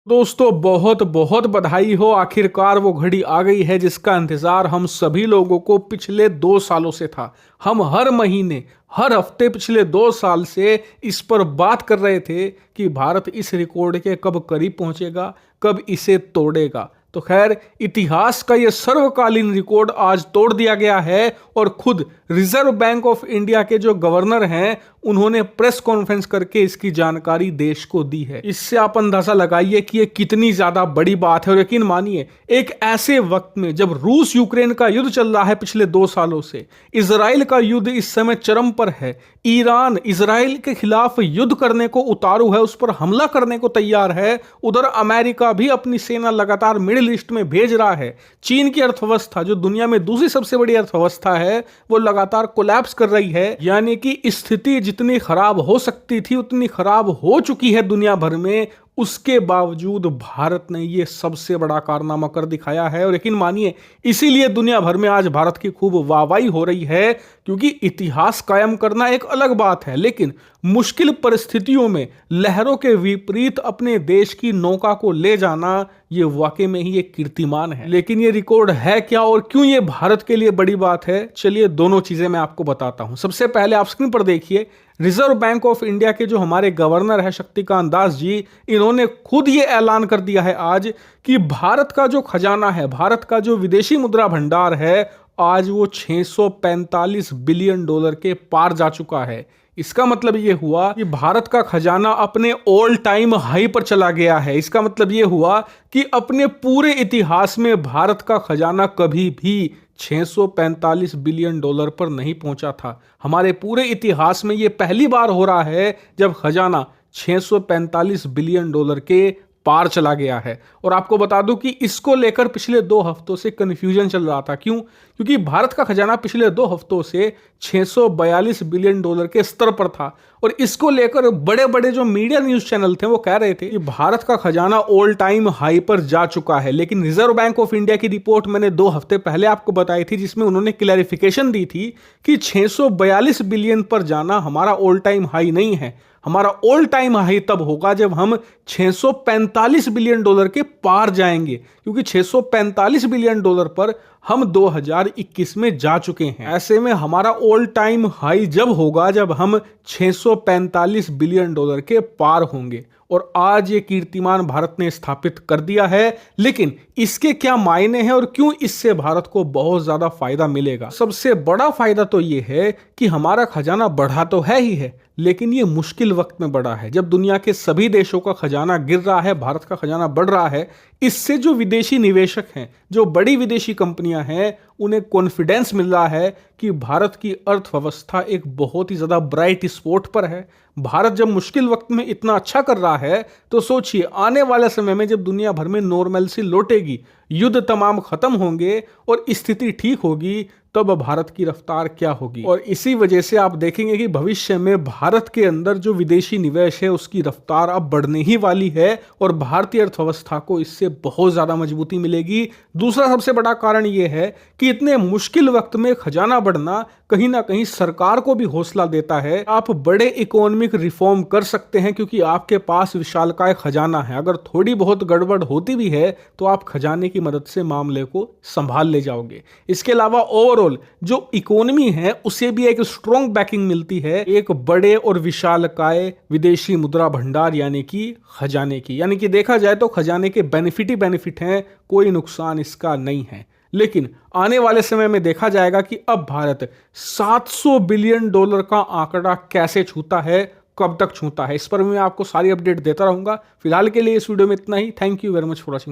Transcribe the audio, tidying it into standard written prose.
दोस्तों बहुत बहुत बधाई हो। आखिरकार वो घड़ी आ गई है जिसका इंतजार हम सभी लोगों को पिछले 2 सालों से था। हम हर महीने हर हफ्ते पिछले 2 साल से इस पर बात कर रहे थे कि भारत इस रिकॉर्ड के कब करीब पहुंचेगा, कब इसे तोड़ेगा। तो खैर, इतिहास का ये सर्वकालीन रिकॉर्ड आज तोड़ दिया गया है और खुद रिजर्व बैंक ऑफ इंडिया के जो गवर्नर हैं उन्होंने प्रेस कॉन्फ्रेंस करके इसकी जानकारी देश को दी है। इससे आप अंदाजा लगाइए कि ये कितनी ज्यादा बड़ी बात है। और यकीन मानिए, एक ऐसे वक्त में जब रूस यूक्रेन का युद्ध चल रहा है पिछले 2 सालों से, इजराइल का युद्ध इस समय चरम पर है, ईरान इजराइल के खिलाफ युद्ध करने को उतारू है, उस पर हमला करने को तैयार है, उधर अमेरिका भी अपनी सेना लगातार मिडिल ईस्ट में भेज रहा है, चीन की अर्थव्यवस्था जो दुनिया में दूसरी सबसे बड़ी अर्थव्यवस्था है वो लगातार कोलैप्स कर रही है। यानी कि स्थिति जितनी खराब हो सकती थी उतनी खराब हो चुकी है दुनिया भर में। उसके बावजूद भारत ने यह सबसे बड़ा कारनामा कर दिखाया है। और यकीन मानिए, इसीलिए दुनिया भर में आज भारत की खूब वाहवाही हो रही है, क्योंकि इतिहास कायम करना एक अलग बात है, लेकिन मुश्किल परिस्थितियों में लहरों के विपरीत अपने देश की नौका को ले जाना ये वाकई में ही एक कीर्तिमान है। लेकिन ये रिकॉर्ड है क्या और क्यों ये भारत के लिए बड़ी बात है, चलिए दोनों चीजें मैं आपको बताता हूं। सबसे पहले आप स्क्रीन पर देखिए, रिजर्व बैंक ऑफ इंडिया के जो हमारे गवर्नर है शक्तिकांत दास जी, इन्होंने खुद ये ऐलान कर दिया है आज कि भारत का जो खजाना है, भारत का जो विदेशी मुद्रा भंडार है, आज वो 645 बिलियन डॉलर के पार जा चुका है। इसका मतलब ये हुआ कि भारत का खजाना अपने ऑल टाइम हाई पर चला गया है। इसका मतलब ये हुआ कि अपने पूरे इतिहास में भारत का खजाना कभी भी 645 बिलियन डॉलर पर नहीं पहुंचा था। हमारे पूरे इतिहास में ये पहली बार हो रहा है जब खजाना 645 बिलियन डॉलर के पार चला गया है। और आपको बता दूं कि इसको लेकर पिछले 2 हफ्तों से कंफ्यूजन चल रहा था। क्यों? क्योंकि भारत का खजाना पिछले 2 हफ्तों से 642 बिलियन डॉलर के स्तर पर था और इसको लेकर बड़े बड़े जो मीडिया न्यूज चैनल थे वो कह रहे थे कि भारत का खजाना ऑल टाइम हाई पर जा चुका है। लेकिन रिजर्व बैंक ऑफ इंडिया की रिपोर्ट मैंने 2 हफ्ते पहले आपको बताई थी, जिसमें उन्होंने क्लैरिफिकेशन दी थी कि 642 बिलियन पर जाना हमारा ऑल टाइम हाई नहीं है। हमारा ऑल टाइम हाई तब होगा जब हम 645 बिलियन डॉलर के पार जाएंगे, क्योंकि 645 बिलियन डॉलर पर हम 2021 में जा चुके हैं। ऐसे में हमारा ऑल टाइम हाई जब होगा जब हम 645 बिलियन डॉलर के पार होंगे। और आज ये कीर्तिमान भारत ने स्थापित कर दिया है। लेकिन इसके क्या मायने हैं और क्यों इससे भारत को बहुत ज्यादा फायदा मिलेगा? सबसे बड़ा फायदा तो ये है कि हमारा खजाना बढ़ा तो है ही है, लेकिन ये मुश्किल वक्त में बढ़ा है। जब दुनिया के सभी देशों का खजाना गिर रहा है, भारत का खजाना बढ़ रहा है। इससे जो विदेशी निवेशक हैं, जो बड़ी विदेशी कंपनियां हैं, उन्हें कॉन्फिडेंस मिल रहा है कि भारत की अर्थव्यवस्था एक बहुत ही ज्यादा ब्राइट स्पॉट पर है। भारत जब मुश्किल वक्त में इतना अच्छा कर रहा है तो सोचिए, आने वाले समय में जब दुनिया भर में नॉर्मलसी लौटेगी, युद्ध तमाम खत्म होंगे और स्थिति ठीक होगी, तब भारत की रफ्तार क्या होगी। और इसी वजह से आप देखेंगे कि भविष्य में भारत के अंदर जो विदेशी निवेश है उसकी रफ्तार अब बढ़ने ही वाली है और भारतीय अर्थव्यवस्था को इससे बहुत ज्यादा मजबूती मिलेगी। दूसरा सबसे बड़ा कारण यह है कि इतने मुश्किल वक्त में खजाना बढ़ना कहीं ना कहीं सरकार को भी हौसला देता है। आप बड़े इकोनॉमिक रिफॉर्म कर सकते हैं क्योंकि आपके पास विशालकाय खजाना है। अगर थोड़ी बहुत गड़बड़ होती भी है तो आप खजाने की मदद से मामले को संभाल ले जाओगे। इसके अलावा ओवरऑल जो इकोनॉमी है उसे भी एक स्ट्रॉन्ग बैकिंग मिलती है एक बड़े और विशालकाय विदेशी मुद्रा भंडार यानी कि खजाने की। यानी कि देखा जाए तो खजाने के बेनिफिट ही बेनिफिट हैं, कोई नुकसान इसका नहीं है। लेकिन आने वाले समय में देखा जाएगा कि अब भारत 700 बिलियन डॉलर का आंकड़ा कैसे छूता है, कब तक छूता है। इस पर मैं आपको सारी अपडेट देता रहूंगा। फिलहाल के लिए इस वीडियो में इतना ही। Thank you very much for watching.